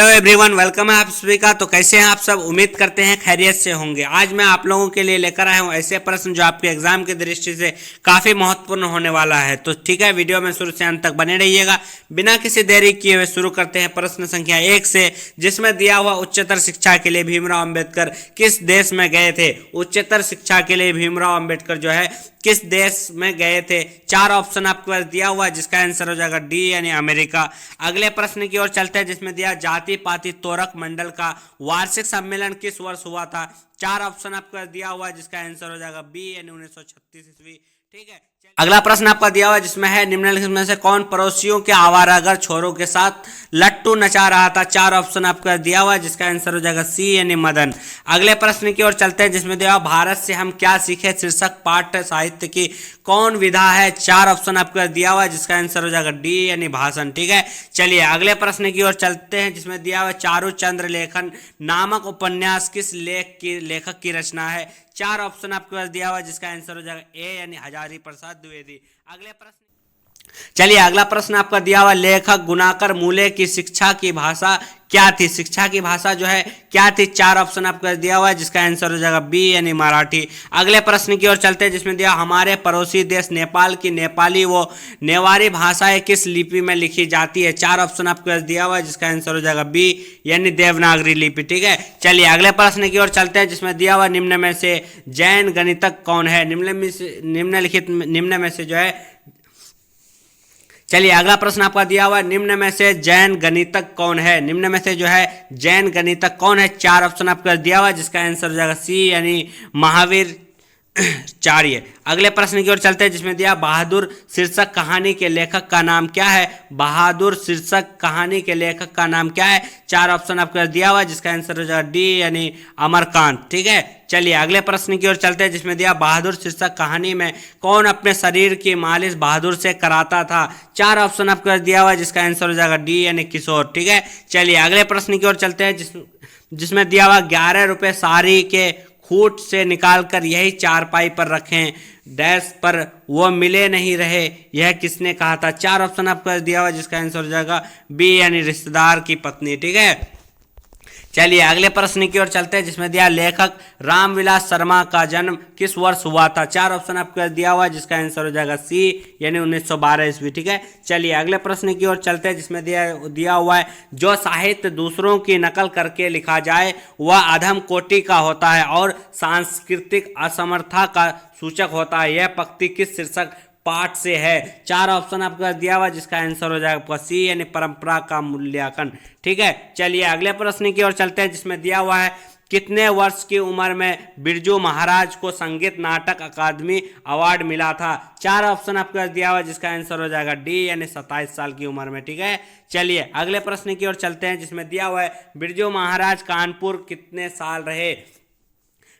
Hello everyone, welcome है आप सभी का। तो कैसे हैं आप सब? उम्मीद करते हैं खैरियत से होंगे। आज मैं आप लोगों के लिए लेकर आया हूं ऐसे प्रश्न जो आपके एग्जाम की दृष्टि से काफ़ी महत्वपूर्ण होने वाला है। तो ठीक है, वीडियो में शुरू से अंत तक बने रहिएगा। बिना किसी देरी किए हुए शुरू करते हैं प्रश्न संख्या 1 से, जिसमें दिया हुआ उच्चतर शिक्षा के लिए भीमराव अम्बेडकर किस देश में गए थे। उच्चतर शिक्षा के लिए भीमराव अम्बेडकर जो है किस देश में गए थे। 4 ऑप्शन आपके पास दिया हुआ है, जिसका आंसर हो जाएगा डी यानी अमेरिका। अगले प्रश्न की ओर चलते हैं, जिसमें दिया जाति पाति तोरक मंडल का वार्षिक सम्मेलन किस वर्ष हुआ था। 4 ऑप्शन आपके पास दिया हुआ है, जिसका आंसर हो जाएगा बी यानी 1936 ईस्वी। ठीक है, अगला प्रश्न आपका दिया हुआ है, जिसमें है निम्नलिखित में से कौन पड़ोसियों के आवारागर छोरों के साथ लट्टू नचा रहा था। 4 ऑप्शन आपका दिया हुआ है, जिसका आंसर हो जाएगा सी यानी मदन। अगले प्रश्न की ओर चलते हैं, जिसमें दिया हुआ भारत से हम क्या सीखे शीर्षक पाठ्य साहित्य की कौन विधा है। 4 ऑप्शन आपका दिया हुआ है, जिसका आंसर हो जाएगा डी यानी भाषण। ठीक है, चलिए अगले प्रश्न की ओर चलते हैं, जिसमें दिया हुआ है चारुचंद्र लेखन नामक उपन्यास किस लेखक की रचना है। 4 ऑप्शन आपके पास दिया हुआ है, जिसका आंसर हो जाएगा ए यानी हजारी प्रसाद द्विवेदी। अगले प्रश्न, चलिए अगला प्रश्न आपका दिया हुआ लेखक गुणाकर मूले की शिक्षा की भाषा क्या थी। शिक्षा की भाषा जो है क्या थी। 4 ऑप्शन आपका दिया हुआ है, जिसका आंसर हो जाएगा बी यानी मराठी। अगले प्रश्न की ओर चलते हैं, जिसमें दिया हमारे पड़ोसी देश नेपाल की नेपाली वो नेवारी भाषाएं किस लिपि में लिखी जाती है। 4 ऑप्शन आपके पास दिया हुआ है, जिसका आंसर हो जाएगा बी यानी देवनागरी लिपि। ठीक है, चलिए अगले प्रश्न की ओर चलते हैं, जिसमें दिया हुआ निम्न में से जैन गणितज्ञ कौन है। निम्न में से जो है, चलिए अगला प्रश्न आपका दिया हुआ है, निम्न में से जैन गणितज्ञ कौन है। निम्न में से जो है जैन गणितज्ञ कौन है। 4 ऑप्शन आपका दिया हुआ है, जिसका आंसर हो जाएगा सी यानी महावीर चार्य। अगले प्रश्न की ओर चलते हैं, जिसमें दिया बहादुर शीर्षक कहानी के लेखक का नाम क्या है। बहादुर शीर्षक कहानी के लेखक का नाम क्या है। 4 ऑप्शन आपको दिया हुआ है, जिसका आंसर हो जाएगा डी यानी अमरकांत। ठीक है, चलिए अगले प्रश्न की ओर चलते हैं, जिसमें दिया बहादुर शीर्षक कहानी में कौन अपने शरीर की मालिश बहादुर से कराता था। 4 ऑप्शन आपको दिया हुआ है, जिसका आंसर हो जाएगा डी यानी किशोर। ठीक है, चलिए अगले प्रश्न की ओर चलते हैं, जिसमें दिया हुआ 11 रुपये साड़ी के खूट से निकालकर यही चारपाई पर रखें डैश पर वो मिले नहीं रहे, यह किसने कहा था। 4 ऑप्शन आपको दिया हुआ, जिसका आंसर हो जाएगा बी यानी रिश्तेदार की पत्नी। ठीक है, चलिए अगले प्रश्न की ओर चलते हैं, जिसमें दिया लेखक रामविलास शर्मा का जन्म किस वर्ष हुआ था। 4 ऑप्शन आपको दिया हुआ है, जिसका आंसर हो जाएगा सी यानी 1912 ईस्वी। ठीक है, चलिए अगले प्रश्न की ओर चलते हैं, जिसमें दिया हुआ है जो साहित्य दूसरों की नकल करके लिखा जाए वह अधम कोटि का होता है और सांस्कृतिक असमर्था का सूचक होता है। यह पंक्ति किस शीर्षक पाठ से है। 4 ऑप्शन आपको दिया हुआ, जिसका आंसर हो जाएगा सी यानी परंपरा का मूल्यांकन। ठीक है, चलिए अगले प्रश्न की ओर चलते हैं, जिसमें दिया हुआ है कितने वर्ष की उम्र में बिरजू महाराज को संगीत नाटक अकादमी अवार्ड मिला था। 4 ऑप्शन आपको दिया हुआ, जिसका आंसर हो जाएगा डी यानी 27 साल की उम्र में। ठीक है, चलिए अगले प्रश्न की ओर चलते हैं, जिसमें दिया हुआ है बिरजू महाराज कानपुर कितने साल रहे।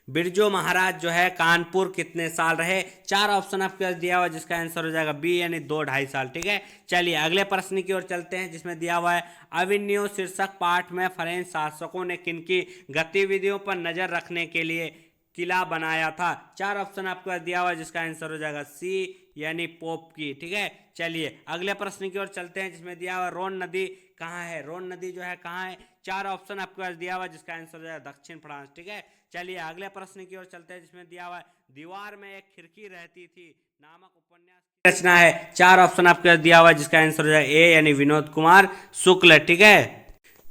बिरजू महाराज जो है कानपुर कितने साल रहे। 4 ऑप्शन आपके दिया हुआ, जिसका आंसर हो जाएगा बी यानी 2-2.5 साल। ठीक है, चलिए अगले प्रश्न की ओर चलते हैं, जिसमें दिया हुआ है अभिनव शीर्षक पाठ में फ्रेंच शासकों ने किनकी गतिविधियों पर नजर रखने के लिए किला बनाया था। 4 ऑप्शन आपको दिया हुआ, जिसका आंसर हो जाएगा सी यानी पोप की। ठीक है, चलिए अगले प्रश्न की ओर चलते हैं, जिसमें दिया हुआ रोन नदी कहाँ है। रोन नदी जो है कहाँ है। 4 ऑप्शन आपके पास दिया हुआ, जिसका आंसर हो जाएगा दक्षिण फ्रांस। ठीक है, चलिए अगले प्रश्न की ओर चलते हैं, जिसमें दिया हुआ है दीवार में एक खिड़की रहती थी नामक उपन्यास की रचना है। 4 ऑप्शन आपके पास दिया हुआ, जिसका आंसर हो जाएगा ए यानी विनोद कुमार शुक्ल। ठीक है,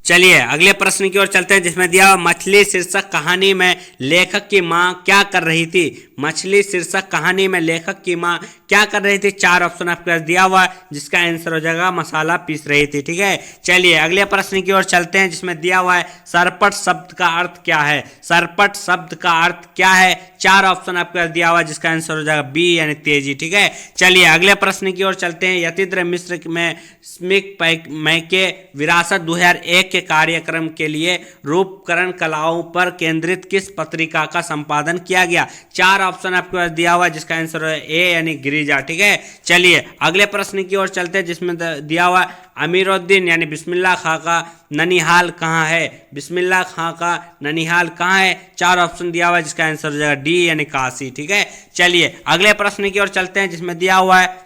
चलिए अगले प्रश्न की ओर चलते हैं, जिसमें दिया हुआ मछली शीर्षक कहानी में लेखक की मां क्या कर रही थी। मछली शीर्षक कहानी में लेखक की मां क्या कर रही थी। 4 ऑप्शन आपके पास दिया हुआ, जिसका आंसर हो जाएगा मसाला पीस रही थी। ठीक है, चलिए अगले प्रश्न की ओर चलते हैं, जिसमें दिया हुआ है सरपट शब्द का अर्थ क्या है। सरपट शब्द का अर्थ क्या है। 4 ऑप्शन आपके पास दिया हुआ, जिसका आंसर हो जाएगा बी यानी तेजी। ठीक है, चलिए अगले प्रश्न की ओर चलते हैं, यतीन्द्र मिश्र में स्मिक मैके विरासत 2001 के कार्यक्रम के लिए रूपकरण कलाओं पर केंद्रित किस पत्रिका का संपादन किया गया। 4 ऑप्शन आपके पास दिया हुआ, जिसका आंसर है ए यानी गिरिजा। ठीक है, चलिए अगले प्रश्न की ओर चलते हैं, जिसमें दिया हुआ अमीरुद्दीन यानी बिस्मिल्लाह खां का ननिहाल कहाँ है। बिस्मिल्लाह खां का ननिहाल कहाँ है। 4 ऑप्शन दिया हुआ है, जिसका आंसर हो जाएगा डी यानी काशी। ठीक है, चलिए अगले प्रश्न की ओर चलते हैं, जिसमें दिया हुआ है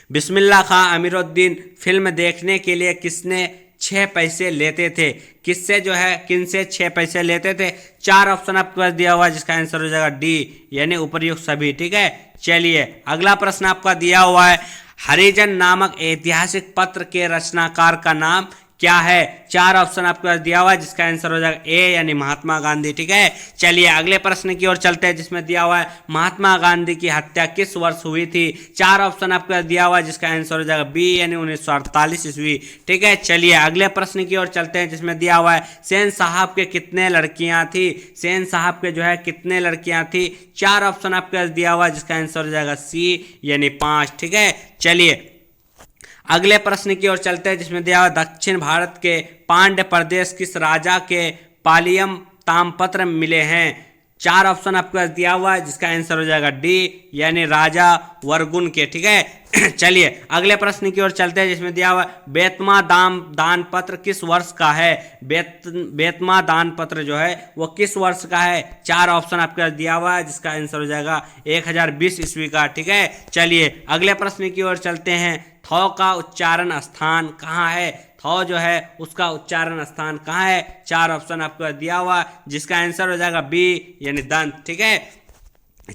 बिस्मिल्लाह खां अमीरुद्दीन फिल्म देखने के लिए किसने 6 पैसे लेते थे। किससे जो है, किन से 6 पैसे लेते थे? 4 ऑप्शन आपके पास दिया हुआ है जिसका आंसर हो जाएगा डी, यानी उपर्युक्त सभी। ठीक है, चलिए अगला प्रश्न आपका दिया हुआ है, हरिजन नामक ऐतिहासिक पत्र के रचनाकार का नाम क्या है? 4 ऑप्शन आपके पास दिया हुआ है जिसका आंसर हो जाएगा ए, यानी महात्मा गांधी। ठीक है, चलिए अगले प्रश्न की ओर चलते हैं जिसमें दिया हुआ है महात्मा गांधी की हत्या किस वर्ष हुई थी? 4 ऑप्शन आपके पास दिया हुआ है जिसका आंसर हो जाएगा बी, यानी 1948 ईस्वी। ठीक है, चलिए अगले प्रश्न की ओर चलते हैं जिसमें दिया हुआ है सेन साहब के कितने लड़कियां थी? सेन साहब के जो है कितने लड़कियां थी? 4 ऑप्शन आपके पास दिया हुआ है जिसका आंसर हो जाएगा सी, यानी 5। ठीक है, चलिए अगले प्रश्न की ओर चलते हैं जिसमें दिया हुआ दक्षिण भारत के पांड्य प्रदेश किस राजा के पालियम ताम्रपत्र मिले हैं? 4 ऑप्शन आपके पास दिया हुआ है जिसका आंसर हो जाएगा डी, यानी राजा वर्गुन के। ठीक है, चलिए अगले प्रश्न की ओर चलते हैं जिसमें दिया हुआ बेतमा दान पत्र किस वर्ष का है? बेतमा दान पत्र जो है वो किस वर्ष का है? 4 ऑप्शन आपके पास दिया हुआ है जिसका आंसर हो जाएगा 1020 ईस्वी का। ठीक है, चलिए अगले प्रश्न की ओर चलते हैं, थौ का उच्चारण स्थान कहाँ है? थौ जो है उसका उच्चारण स्थान कहाँ है? 4 ऑप्शन आपको दिया हुआ जिसका आंसर हो जाएगा बी, यानी दंत। ठीक है,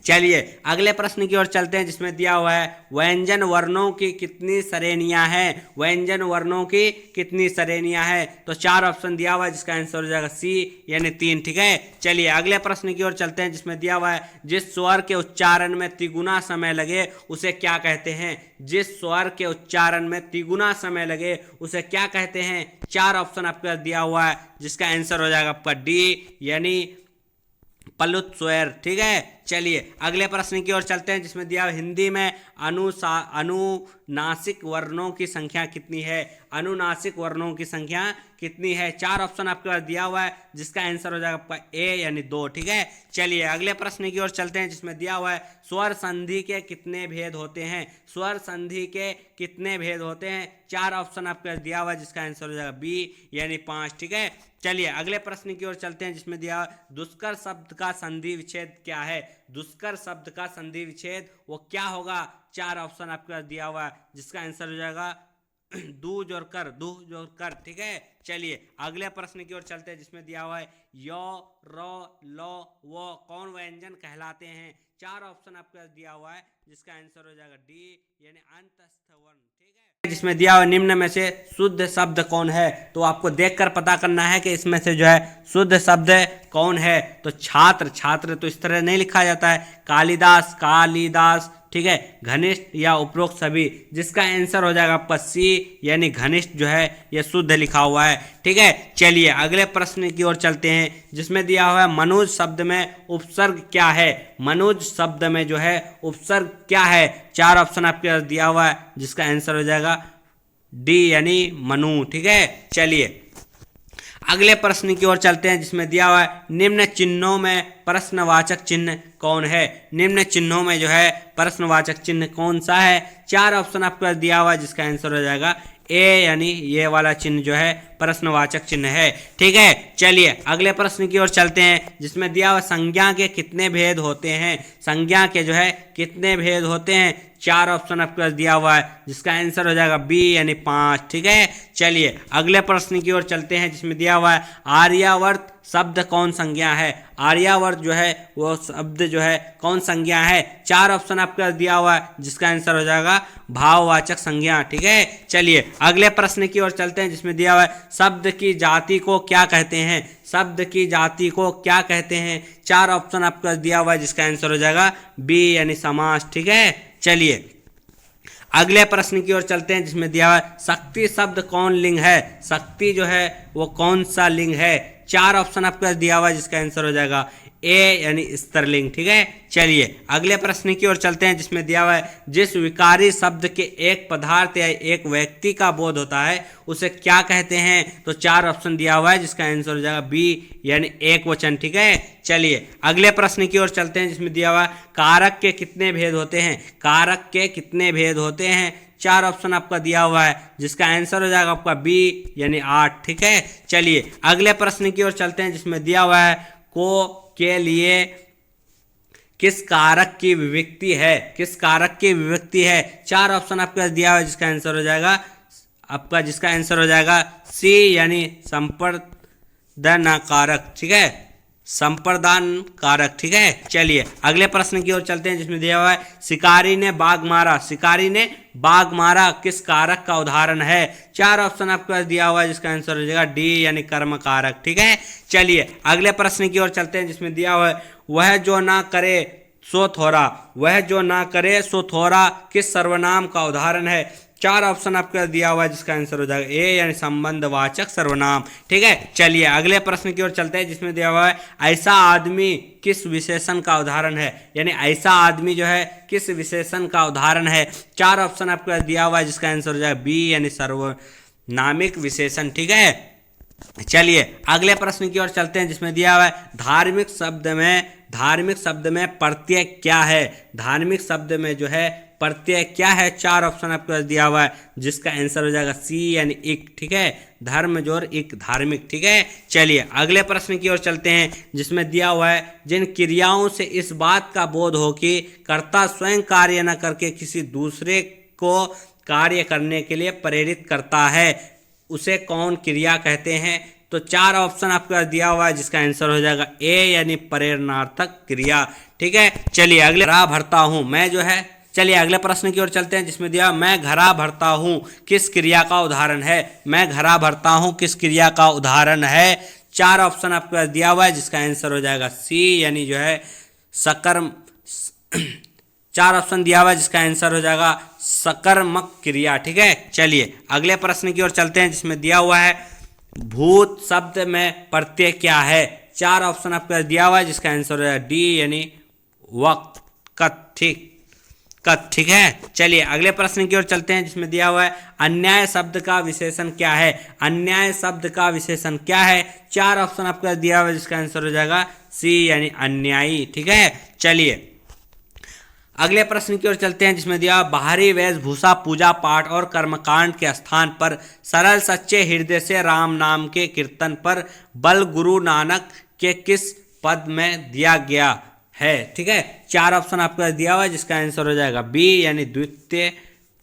चलिए अगले प्रश्न की ओर चलते हैं जिसमें दिया हुआ है व्यंजन वर्णों की कितनी श्रेणियां हैं? व्यंजन वर्णों की कितनी श्रेणियां हैं? तो 4 ऑप्शन दिया हुआ है जिसका आंसर हो जाएगा सी, यानी 3। ठीक है, चलिए अगले प्रश्न की ओर चलते हैं जिसमें दिया हुआ है जिस स्वर के उच्चारण में तिगुना समय लगे उसे क्या कहते हैं? जिस स्वर के उच्चारण में तिगुना समय लगे उसे क्या कहते हैं? 4 ऑप्शन आपके पास दिया हुआ है जिसका आंसर हो जाएगा आपका डी, यानी प्लुत स्वर। ठीक है, चलिए अगले प्रश्न की ओर चलते हैं जिसमें दिया हिंदी में अनुनासिक वर्णों की संख्या कितनी है? अनुनासिक वर्णों की संख्या कितनी है? 4 ऑप्शन आपके पास दिया हुआ है जिसका आंसर हो जाएगा आपका ए, यानी 2। ठीक है, चलिए अगले प्रश्न की ओर चलते हैं जिसमें दिया हुआ है स्वर संधि के कितने भेद होते हैं? स्वर संधि के कितने भेद होते हैं? 4 ऑप्शन आपके पास दिया हुआ है जिसका आंसर हो जाएगा बी, यानी 5। ठीक है, चलिए अगले प्रश्न की ओर चलते हैं जिसमें दिया दुष्कर शब्द का संधि विच्छेद क्या है? दुष्कर शब्द का संधि विच्छेद वो क्या होगा? 4 ऑप्शन आपके पास दिया हुआ है जिसका आंसर हो जाएगा दू जोड़ कर। ठीक है, चलिए अगले प्रश्न की ओर चलते हैं जिसमें दिया हुआ है यो, रो, लो, वो कौन व्यंजन कहलाते हैं? 4 ऑप्शन आपके पास दिया हुआ है जिसका आंसर हो जाएगा डी, यानी अंतस्थ वर्ण। ठीक है, जिसमें दिया हुआ निम्न में से शुद्ध शब्द कौन है? तो आपको देखकर पता करना है कि इसमें से जो है शुद्ध शब्द कौन है। तो छात्र तो इस तरह नहीं लिखा जाता है, कालिदास। ठीक है, घनिष्ठ या उपरोक्त सभी, जिसका आंसर हो जाएगा आपका सी, यानी घनिष्ठ जो है ये शुद्ध लिखा हुआ है। ठीक है, चलिए अगले प्रश्न की ओर चलते हैं जिसमें दिया हुआ है मनुज शब्द में उपसर्ग क्या है? मनुज शब्द में जो है उपसर्ग क्या है? 4 ऑप्शन आपके पास दिया हुआ है जिसका आंसर हो जाएगा डी, यानी मनु। ठीक है, चलिए अगले प्रश्न की ओर चलते हैं जिसमें दिया हुआ है निम्न चिन्हों में प्रश्नवाचक चिन्ह कौन है? निम्न चिन्हों में जो है प्रश्नवाचक चिन्ह कौन सा है? 4 ऑप्शन आपके पास दिया हुआ है जिसका आंसर हो जाएगा ए, यानी ये वाला चिन्ह जो है प्रश्नवाचक चिन्ह है। ठीक है, चलिए अगले प्रश्न की ओर चलते हैं जिसमें दिया हुआ संज्ञा के कितने भेद होते हैं? संज्ञा के जो है कितने भेद होते हैं? 4 ऑप्शन आपके पास दिया हुआ है जिसका आंसर हो जाएगा बी, यानी 5। ठीक है, चलिए अगले प्रश्न की ओर चलते हैं जिसमें दिया हुआ है आर्यावर्त शब्द कौन संज्ञा है? आर्यावर्त जो है वो शब्द जो है कौन संज्ञा है? 4 ऑप्शन आपके पास दिया हुआ है जिसका आंसर हो जाएगा भाववाचक संज्ञा। ठीक है, चलिए अगले प्रश्न की ओर चलते हैं जिसमें दिया हुआ है शब्द की जाति को क्या कहते हैं? शब्द की जाति को क्या कहते हैं? 4 ऑप्शन आपके पास दिया हुआ है जिसका आंसर हो जाएगा बी, यानी समास। ठीक है, चलिए अगले प्रश्न की ओर चलते हैं जिसमें दिया हुआ है शक्ति शब्द कौन लिंग है? शक्ति जो है वो कौन सा लिंग है? 4 ऑप्शन आपके पास दिया हुआ है जिसका आंसर हो जाएगा ए, यानी स्त्रीलिंग। ठीक है, चलिए अगले प्रश्न की ओर चलते हैं जिसमें दिया हुआ है जिस विकारी शब्द के एक पदार्थ या एक व्यक्ति का बोध होता है उसे क्या कहते हैं? तो 4 ऑप्शन दिया हुआ है जिसका आंसर हो जाएगा बी, यानी एक वचन। ठीक है, चलिए अगले प्रश्न की ओर चलते हैं जिसमें दिया हुआ है कारक के कितने भेद होते हैं? कारक के कितने भेद होते हैं? 4 ऑप्शन आपका दिया हुआ है जिसका आंसर हो जाएगा आपका बी, यानी 8। ठीक है, चलिए अगले प्रश्न की ओर चलते हैं जिसमें दिया हुआ है को के लिए किस कारक की विभक्ति है? किस कारक की विभक्ति है? 4 ऑप्शन आपके पास दिया हुआ है जिसका आंसर हो जाएगा आपका जिसका आंसर हो जाएगा सी यानी संप्रदान कारक, ठीक है, संप्रदान कारक, ठीक है। चलिए अगले प्रश्न की ओर चलते हैं जिसमें दिया हुआ है शिकारी ने बाघ मारा, शिकारी ने बाघ मारा किस कारक का उदाहरण है। 4 ऑप्शन आपके पास दिया हुआ है जिसका आंसर हो जाएगा डी यानी कर्म कारक, ठीक है। चलिए अगले प्रश्न की ओर चलते हैं जिसमें दिया हुआ है वह जो ना करे सो थोड़ा, वह जो ना करे सो थोड़ा किस सर्वनाम का उदाहरण है। 4 ऑप्शन आपके दिया हुआ है जिसका आंसर हो जाएगा ए यानी संबंधवाचक सर्वनाम, ठीक है। चलिए अगले प्रश्न की ओर चलते हैं जिसमें दिया हुआ है ऐसा आदमी किस विशेषण का उदाहरण है, यानी ऐसा आदमी जो है किस विशेषण का उदाहरण है। 4 ऑप्शन आपके दिया हुआ है जिसका आंसर हो जाएगा बी यानी सर्वनामिक विशेषण, ठीक है। चलिए अगले प्रश्न की ओर चलते हैं जिसमें दिया हुआ है धार्मिक शब्द में प्रत्यय क्या है, धार्मिक शब्द में जो है प्रत्यय क्या है। 4 ऑप्शन आपके पास दिया हुआ है जिसका आंसर हो जाएगा सी यानी इक, ठीक है, धर्म जोर इक धार्मिक, ठीक है। चलिए अगले प्रश्न की ओर चलते हैं जिसमें दिया हुआ है जिन क्रियाओं से इस बात का बोध हो कि कर्ता स्वयं कार्य न करके किसी दूसरे को कार्य करने के लिए प्रेरित करता है उसे कौन क्रिया कहते हैं। तो 4 ऑप्शन आपके पास दिया हुआ है जिसका आंसर हो जाएगा ए यानी प्रेरणार्थक क्रिया, ठीक है। चलिए अगले घड़ा भरता हूं मैं जो है, चलिए अगले प्रश्न की ओर चलते हैं जिसमें दिया मैं घड़ा भरता हूं किस क्रिया का उदाहरण है, मैं घड़ा भरता हूं किस क्रिया का उदाहरण है। 4 ऑप्शन आपके पास दिया हुआ है जिसका आंसर हो जाएगा सी यानी जो है सकर्म 4 ऑप्शन दिया हुआ है जिसका आंसर हो जाएगा सकर्मक क्रिया, ठीक है। चलिए अगले प्रश्न की ओर चलते हैं जिसमें दिया हुआ है भूत शब्द में प्रत्यय क्या है। 4 ऑप्शन आपके पास दिया हुआ है जिसका आंसर हो जाएगा डी यानी वक्त कथ, ठीक है। चलिए अगले प्रश्न की ओर चलते हैं जिसमें दिया हुआ है अन्याय शब्द का विशेषण क्या है, अन्याय शब्द का विशेषण क्या है। 4 ऑप्शन आपके पास दिया हुआ है जिसका आंसर हो जाएगा सी यानी अन्यायी, ठीक है। चलिए अगले प्रश्न की ओर चलते हैं जिसमें दिया बाहरी वेशभूषा पूजा पाठ और कर्मकांड के स्थान पर सरल सच्चे हृदय से राम नाम के कीर्तन पर बल गुरु नानक के किस पद में दिया गया है, ठीक है। 4 ऑप्शन आपको दिया हुआ है जिसका आंसर हो जाएगा बी यानी द्वितीय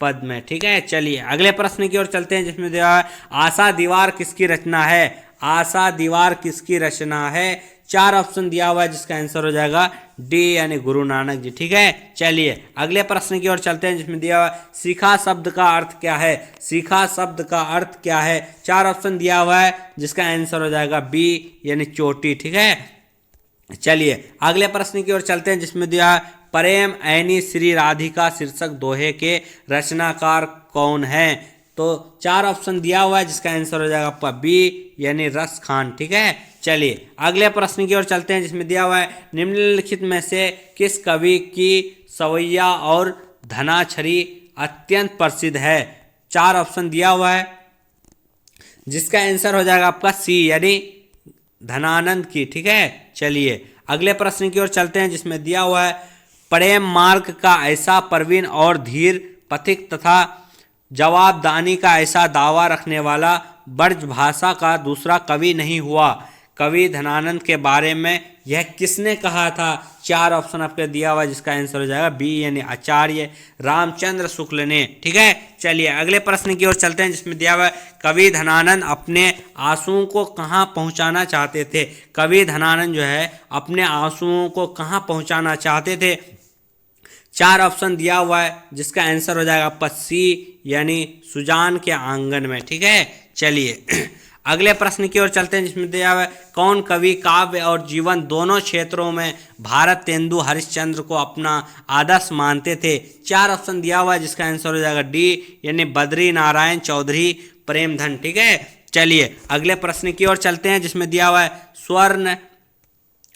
पद में, ठीक है। चलिए अगले प्रश्न की ओर चलते हैं जिसमें दिया है आशा दीवार किसकी रचना है, आशा दीवार किसकी रचना है। 4 ऑप्शन दिया हुआ है जिसका आंसर हो जाएगा डी यानी गुरु नानक जी, ठीक है। चलिए अगले प्रश्न की ओर चलते हैं जिसमें दिया हुआ है सीखा शब्द का अर्थ क्या है, सीखा शब्द का अर्थ क्या है। 4 ऑप्शन दिया हुआ है जिसका आंसर हो जाएगा बी यानी चोटी, ठीक है। चलिए अगले प्रश्न की ओर चलते हैं जिसमें दिया है प्रेम ऐनी श्री राधिका शीर्षक दोहे के रचनाकार कौन है। तो 4 ऑप्शन दिया हुआ है जिसका आंसर हो जाएगा आपका बी यानी रस खान, ठीक है। चलिए अगले प्रश्न की ओर चलते हैं जिसमें दिया हुआ है निम्नलिखित में से किस कवि की सवैया और धनाछरी अत्यंत प्रसिद्ध है। 4 ऑप्शन दिया हुआ है जिसका आंसर हो जाएगा आपका सी यानी धनानंद की, ठीक है। चलिए अगले प्रश्न की ओर चलते हैं जिसमें दिया हुआ है प्रेम मार्ग का ऐसा प्रवीण और धीर पथिक तथा जवाबदानी का ऐसा दावा रखने वाला ब्रजभाषा का दूसरा कवि नहीं हुआ। कवि धनानंद के बारे में यह किसने कहा था। 4 ऑप्शन आपके दिया हुआ है जिसका आंसर हो जाएगा बी यानी आचार्य रामचंद्र शुक्ल ने, ठीक है। चलिए अगले प्रश्न की ओर चलते हैं जिसमें दिया हुआ है कवि धनानंद अपने आंसुओं को कहाँ पहुँचाना चाहते थे। कवि धनानंद जो है अपने आंसुओं को कहाँ पहुँचाना चाहते थे। 4 ऑप्शन दिया हुआ है जिसका आंसर हो जाएगा आपका सी यानी सुजान के आंगन में, ठीक है। चलिए अगले प्रश्न की ओर चलते हैं जिसमें दिया हुआ है कौन कवि काव्य और जीवन दोनों क्षेत्रों में भारत तेंदु हरिश्चंद्र को अपना आदर्श मानते थे। 4 ऑप्शन दिया हुआ है जिसका आंसर हो जाएगा डी यानी बद्री नारायण चौधरी प्रेमधन, ठीक है। चलिए अगले प्रश्न की ओर चलते हैं जिसमें दिया हुआ है स्वर्ण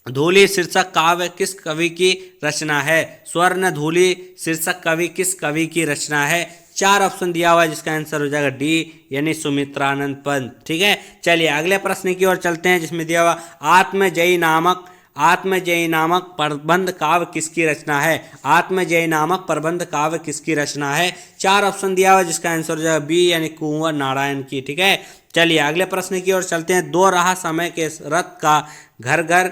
धूलि शीर्षक काव्य किस कवि की रचना है। स्वर्ण धूलि शीर्षक कवि किस कवि की रचना है। 4 ऑप्शन दिया हुआ है जिसका आंसर हो जाएगा डी यानी सुमित्रानंद पंत, ठीक है। चलिए अगले प्रश्न की ओर चलते हैं जिसमें दिया हुआ आत्मजयी नामक प्रबंध काव्य किसकी रचना है। आत्मजयी नामक प्रबंध काव्य किसकी रचना है। 4 ऑप्शन दिया हुआ है जिसका आंसर हो जाएगा बी यानी कुंवर नारायण की, ठीक है। चलिए अगले प्रश्न की ओर चलते हैं दो रहा समय के रथ का घर घर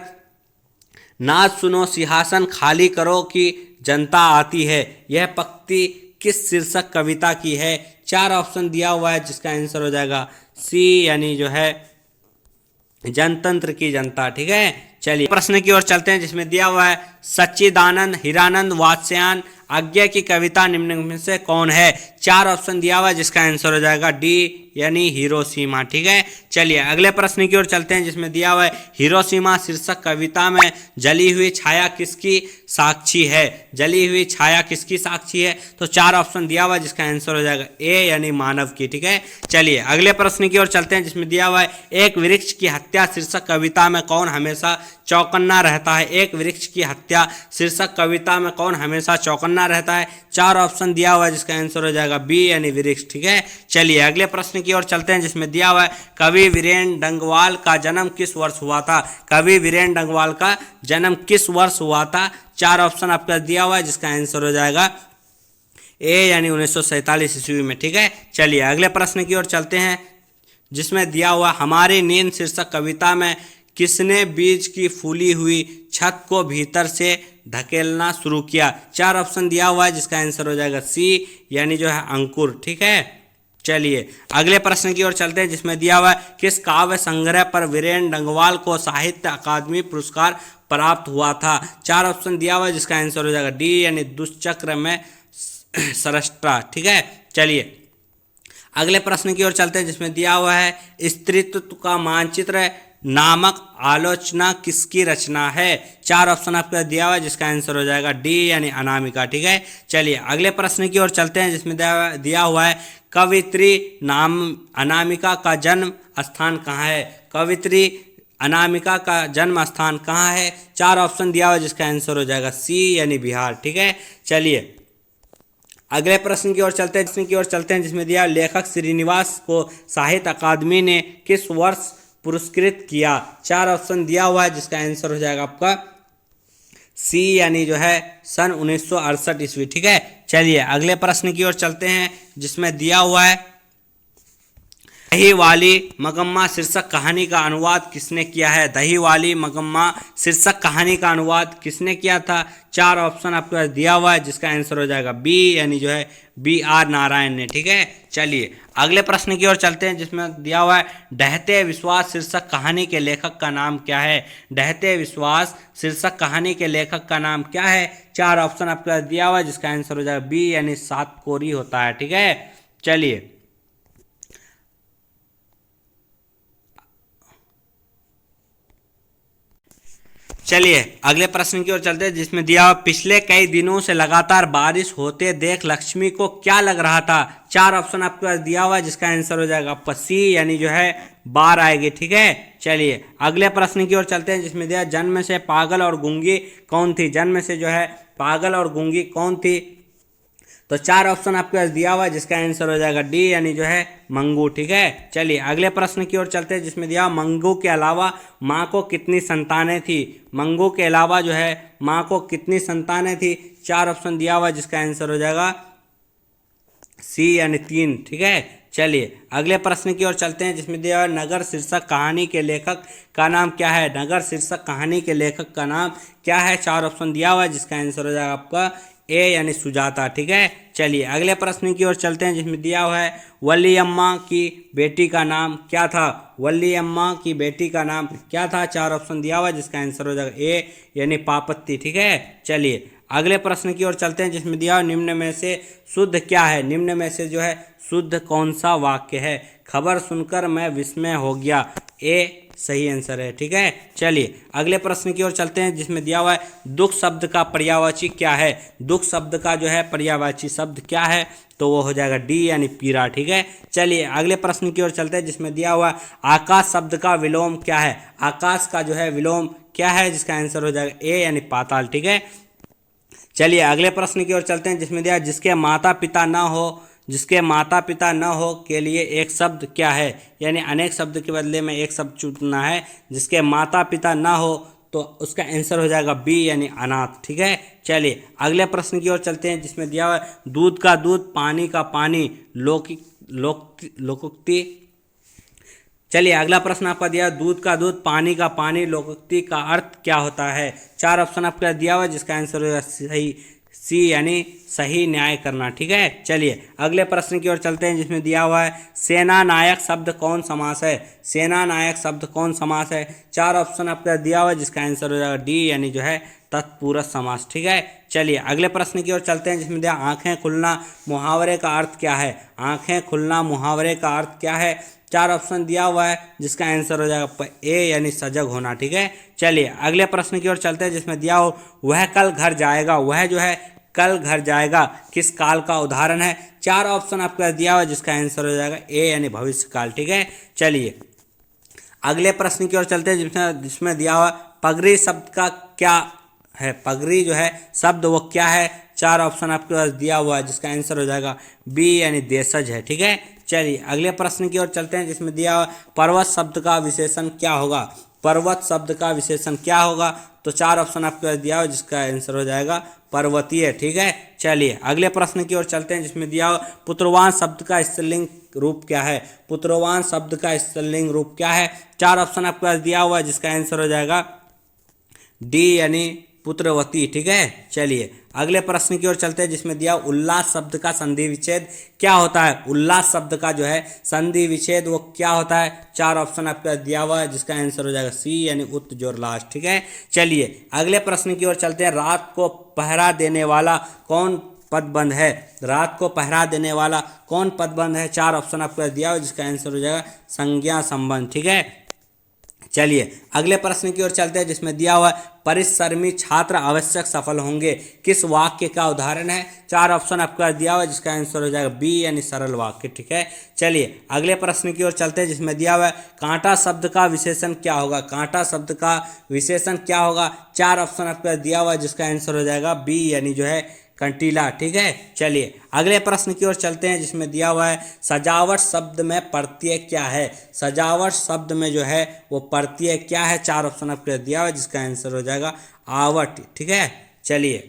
नाच सुनो सिंहासन खाली करो कि जनता आती है। यह पंक्ति किस शीर्षक कविता की है। चार ऑप्शन दिया हुआ है जिसका आंसर हो जाएगा सी यानी जो है जनतंत्र की जनता। ठीक है, चलिए प्रश्न की ओर चलते हैं जिसमें दिया हुआ है सच्चिदानंद हिरानंद वात्स्यायन आज्ञा की कविता निम्न में से कौन है। चार ऑप्शन दिया हुआ है जिसका आंसर हो जाएगा डी यानी हिरोशिमा। ठीक है, चलिए अगले प्रश्न की ओर चलते हैं जिसमें दिया हुआ है हिरोशिमा शीर्षक कविता में जली हुई छाया किसकी साक्षी है। जली हुई छाया किसकी साक्षी है, तो चार ऑप्शन दिया हुआ है जिसका आंसर हो जाएगा ए यानी मानव की। ठीक है, चलिए अगले प्रश्न की ओर चलते हैं जिसमें दिया हुआ है एक वृक्ष की हत्या शीर्षक कविता में कौन हमेशा चौकन्ना रहता है। एक वृक्ष की हत्या शीर्षक कविता में कौन हमेशा चौकन्ना रहता है। चार ऑप्शन दिया हुआ है जिसका आंसर हो जाएगा बी यानी वृक्ष। ठीक है, चलिए अगले प्रश्न की ओर चलते हैं जिसमें दिया हुआ है कवि वीरेंद्र डंगवाल का जन्म किस वर्ष हुआ था। कवि वीरेंद्र डंगवाल का जन्म किस वर्ष हुआ था। चार ऑप्शन आपका दिया हुआ है जिसका आंसर हो जाएगा ए यानी 1947 ईस्वी में। ठीक है, चलिए अगले प्रश्न की ओर चलते हैं जिसमें दिया हुआ हमारी नींद शीर्षक कविता में किसने बीज की फूली हुई छत को भीतर से धकेलना शुरू किया। चार ऑप्शन दिया हुआ है जिसका आंसर हो जाएगा सी यानी जो है अंकुर। ठीक है, चलिए अगले प्रश्न की ओर चलते हैं जिसमें दिया हुआ है किस काव्य संग्रह पर वीरेंद्र डंगवाल को साहित्य अकादमी पुरस्कार प्राप्त हुआ था। चार ऑप्शन दिया हुआ है जिसका आंसर हो जाएगा डी यानी दुष्चक्र में सरष्टा। ठीक है, चलिए अगले प्रश्न की ओर चलते हैं जिसमें दिया हुआ है स्त्रीत्व का मानचित्र नामक आलोचना किसकी रचना है। चार ऑप्शन आपका दिया हुआ है जिसका आंसर हो जाएगा डी यानी अनामिका। ठीक है, चलिए अगले प्रश्न की ओर चलते हैं जिसमें दिया हुआ है कवित्री नाम अनामिका का जन्म स्थान कहाँ है। कवित्री अनामिका का जन्म स्थान कहाँ है। चार ऑप्शन दिया हुआ है जिसका आंसर हो जाएगा सी यानी बिहार। ठीक है, चलिए अगले प्रश्न की ओर चलते हैं जिसमें दिया लेखक श्रीनिवास को साहित्य अकादमी ने किस वर्ष पुरस्कृत किया। चार ऑप्शन दिया हुआ है जिसका आंसर हो जाएगा आपका सी यानी जो है सन 1968 ईस्वी। ठीक है, चलिए अगले प्रश्न की ओर चलते हैं जिसमें दिया हुआ है दही वाली मगम्मा शीर्षक कहानी का अनुवाद किसने किया है। दही वाली मगम्मा शीर्षक कहानी का अनुवाद किसने किया था। चार ऑप्शन आपके पास दिया हुआ है जिसका आंसर हो जाएगा बी यानी जो है बी आर नारायण ने। ठीक है, चलिए अगले प्रश्न की ओर चलते हैं जिसमें दिया हुआ है डहते विश्वास शीर्षक कहानी के लेखक का नाम क्या है। डहते विश्वास शीर्षक कहानी के लेखक का नाम क्या है। चार ऑप्शन आपके पास दिया हुआ है जिसका आंसर हो जाएगा बी यानी सात कोरी होता है। ठीक है, चलिए अगले प्रश्न की ओर चलते हैं जिसमें दिया हुआ पिछले कई दिनों से लगातार बारिश होते देख लक्ष्मी को क्या लग रहा था। चार ऑप्शन आपके पास दिया हुआ है जिसका आंसर हो जाएगा आपका सी यानी जो है बार आएगी। ठीक है, चलिए अगले प्रश्न की ओर चलते हैं जिसमें दिया जन्म से पागल और गूंगी कौन थी। जन्म से जो है पागल और गूंगी कौन थी, तो चार ऑप्शन आपके पास दिया हुआ है जिसका आंसर हो जाएगा डी यानी जो है मंगू। ठीक है, चलिए अगले प्रश्न की ओर चलते हैं जिसमें दिया मंगू के अलावा माँ को कितनी संतानें थी। मंगू के अलावा जो है माँ को कितनी संतानें थी। चार ऑप्शन दिया हुआ है जिसका आंसर हो जाएगा सी यानी 3। ठीक है, चलिए अगले प्रश्न की ओर चलते हैं जिसमें दिया हुआ नगर शीर्षक कहानी के लेखक का नाम क्या है। नगर शीर्षक कहानी के लेखक का नाम क्या है। चार ऑप्शन दिया हुआ है जिसका आंसर हो जाएगा आपका ए यानी सुजाता। ठीक है, चलिए अगले प्रश्न की ओर चलते हैं जिसमें दिया हुआ है वल्लीअम्मा की बेटी का नाम क्या था। वल्लीअम्मा की बेटी का नाम क्या था। चार ऑप्शन दिया हुआ है जिसका आंसर हो जाएगा ए यानी पापत्ती। ठीक है, चलिए अगले प्रश्न की ओर चलते हैं जिसमें दिया हुआ निम्न में से शुद्ध क्या है। निम्न में से जो है शुद्ध कौन सा वाक्य है। खबर सुनकर मैं विस्मय हो गया, ए सही आंसर है। ठीक है, चलिए अगले प्रश्न की ओर चलते हैं जिसमें दिया हुआ है दुख शब्द का पर्यायवाची क्या है। दुख शब्द का जो है पर्यायवाची शब्द क्या है, तो वो हो जाएगा डी यानी पीड़ा। ठीक है, चलिए अगले प्रश्न की ओर चलते हैं जिसमें दिया हुआ आकाश शब्द का विलोम क्या है। आकाश का जो है विलोम क्या है, जिसका आंसर हो जाएगा ए यानी पाताल। ठीक है, चलिए अगले प्रश्न की ओर चलते हैं जिसमें दिया जिसके माता पिता न हो, जिसके माता पिता न हो के लिए एक शब्द क्या है। यानी अनेक शब्द के बदले में एक शब्द चुनना है। जिसके माता पिता न हो तो उसका आंसर हो जाएगा बी यानी अनाथ। ठीक है, चलिए अगले प्रश्न की ओर चलते हैं जिसमें दिया हुआ है दूध का दूध पानी का पानी लोकोक्ति। चलिए अगला प्रश्न आपका दिया दूध का दूध पानी का पानी लोकोक्ति का अर्थ क्या होता है। चार ऑप्शन आपका दिया हुआ है जिसका आंसर होगा सही सी यानी सही न्याय करना। ठीक है, चलिए अगले प्रश्न की ओर चलते हैं जिसमें दिया हुआ है सेना नायक शब्द कौन समास है। सेना नायक शब्द कौन समास है। 4 ऑप्शन आपका दिया हुआ है जिसका आंसर हो जाएगा डी यानी जो है तत्पुरुष समास। ठीक है, चलिए अगले प्रश्न की ओर चलते हैं जिसमें दिया आंखें खुलना मुहावरे का अर्थ क्या है। आंखें खुलना मुहावरे का अर्थ क्या है। 4 ऑप्शन दिया हुआ है जिसका आंसर हो जाएगा ए यानी सजग होना। ठीक है, चलिए अगले प्रश्न की ओर चलते हैं जिसमें दिया हो वह कल घर जाएगा। वह जो है कल घर जाएगा किस काल का उदाहरण है। 4 ऑप्शन आपको दिया हुआ है जिसका आंसर हो जाएगा ए यानी भविष्य काल। ठीक है, चलिए अगले प्रश्न की ओर चलते हैं जिसमें दिया हुआ पगड़ी शब्द का क्या है। पगड़ी जो है शब्द वो क्या है। 4 ऑप्शन आपके पास दिया हुआ है जिसका आंसर हो जाएगा बी यानी देशज है। ठीक है, चलिए अगले प्रश्न की ओर चलते हैं जिसमें दिया हुआ पर्वत शब्द का विशेषण क्या होगा। पर्वत शब्द का विशेषण क्या होगा। तो 4 ऑप्शन आपके पास दिया हुआ जिसका आंसर हो जाएगा पर्वतीय। ठीक है, चलिए अगले प्रश्न की ओर चलते हैं जिसमें दिया हुआ पुत्रवान शब्द का स्त्रीलिंग रूप क्या है। पुत्रवान शब्द का स्त्रीलिंग रूप क्या है। 4 ऑप्शन आपके पास दिया हुआ है जिसका आंसर हो जाएगा डी यानी पुत्रवती। ठीक है, चलिए अगले प्रश्न की ओर चलते हैं जिसमें दिया उल्लास शब्द का संधि विच्छेद क्या होता है। उल्लास शब्द का जो है संधि विच्छेद वो क्या होता है। 4 ऑप्शन आपका दिया हुआ है जिसका आंसर हो जाएगा सी यानी उत जोर लास्ट। ठीक है, चलिए अगले प्रश्न की ओर चलते हैं रात को पहरा देने वाला कौन पदबंध है। रात को पहरा देने वाला कौन पदबंध है। 4 ऑप्शन आपको दिया हुआ है जिसका आंसर हो जाएगा संज्ञा संबंध। ठीक है, चलिए अगले प्रश्न की ओर चलते हैं जिसमें दिया हुआ है परिश्रमी छात्र आवश्यक सफल होंगे किस वाक्य का उदाहरण है। 4 ऑप्शन आपके पास दिया हुआ है जिसका आंसर हो जाएगा बी यानी सरल वाक्य। ठीक है, चलिए अगले प्रश्न की ओर चलते हैं जिसमें दिया हुआ है कांटा शब्द का विशेषण क्या होगा। कांटा शब्द का विशेषण क्या होगा। 4 ऑप्शन आपके पास दिया हुआ है जिसका आंसर हो जाएगा बी यानी जो है कंटीला। ठीक है, चलिए अगले प्रश्न की ओर चलते हैं जिसमें दिया हुआ है सजावट शब्द में प्रत्यय क्या है। सजावट शब्द में जो है वो प्रत्यय क्या है। 4 ऑप्शन आपको दिया हुआ है जिसका आंसर हो जाएगा आवट। ठीक है, चलिए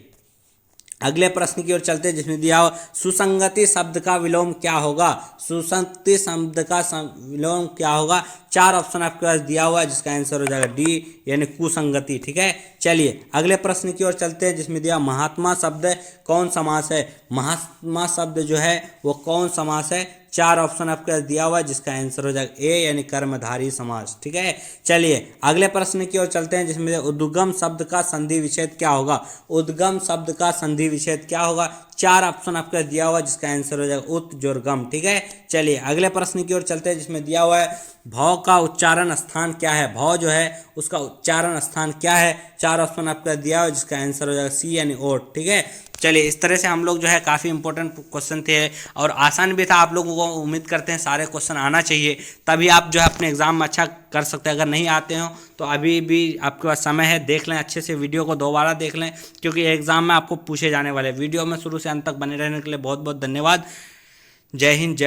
अगले प्रश्न की ओर चलते हैं जिसमें दिया हुआ सुसंगति शब्द का विलोम क्या होगा। सुसंगति शब्द का विलोम क्या होगा। 4 ऑप्शन आपके पास दिया हुआ है जिसका आंसर हो जाएगा डी यानी कुसंगति। ठीक है, चलिए अगले प्रश्न की ओर चलते हैं जिसमें दिया महात्मा शब्द कौन समास है। महात्मा शब्द जो है वो कौन समास है। 4 ऑप्शन आपके पास दिया हुआ है जिसका आंसर हो जाएगा ए यानी कर्मधारी समास। ठीक है, चलिए अगले प्रश्न की ओर चलते हैं जिसमें उद्गम शब्द का संधि विच्छेद क्या होगा। उद्गम शब्द का संधि विच्छेद क्या होगा। 4 ऑप्शन आपका दिया हुआ है जिसका आंसर हो जाएगा उत जोरगम। ठीक है, चलिए अगले प्रश्न की ओर चलते हैं जिसमें दिया हुआ है भौ का उच्चारण स्थान क्या है। भौ जो है उसका उच्चारण स्थान क्या है। 4 ऑप्शन आपका दिया हुआ है जिसका आंसर हो जाएगा सी यानी ओट। ठीक है, चलिए इस तरह से हम लोग जो है काफ़ी इंपॉर्टेंट क्वेश्चन थे और आसान भी था। आप लोगों को उम्मीद करते हैं सारे क्वेश्चन आना चाहिए तभी आप जो है अपने एग्जाम में अच्छा कर सकते हैं। अगर नहीं आते हो तो अभी भी आपके पास समय है, देख लें अच्छे से, वीडियो को दोबारा देख लें क्योंकि एग्जाम में आपको पूछे जाने वाले। वीडियो में शुरू से अंत तक बने रहने के लिए बहुत बहुत धन्यवाद। जय हिंद, जय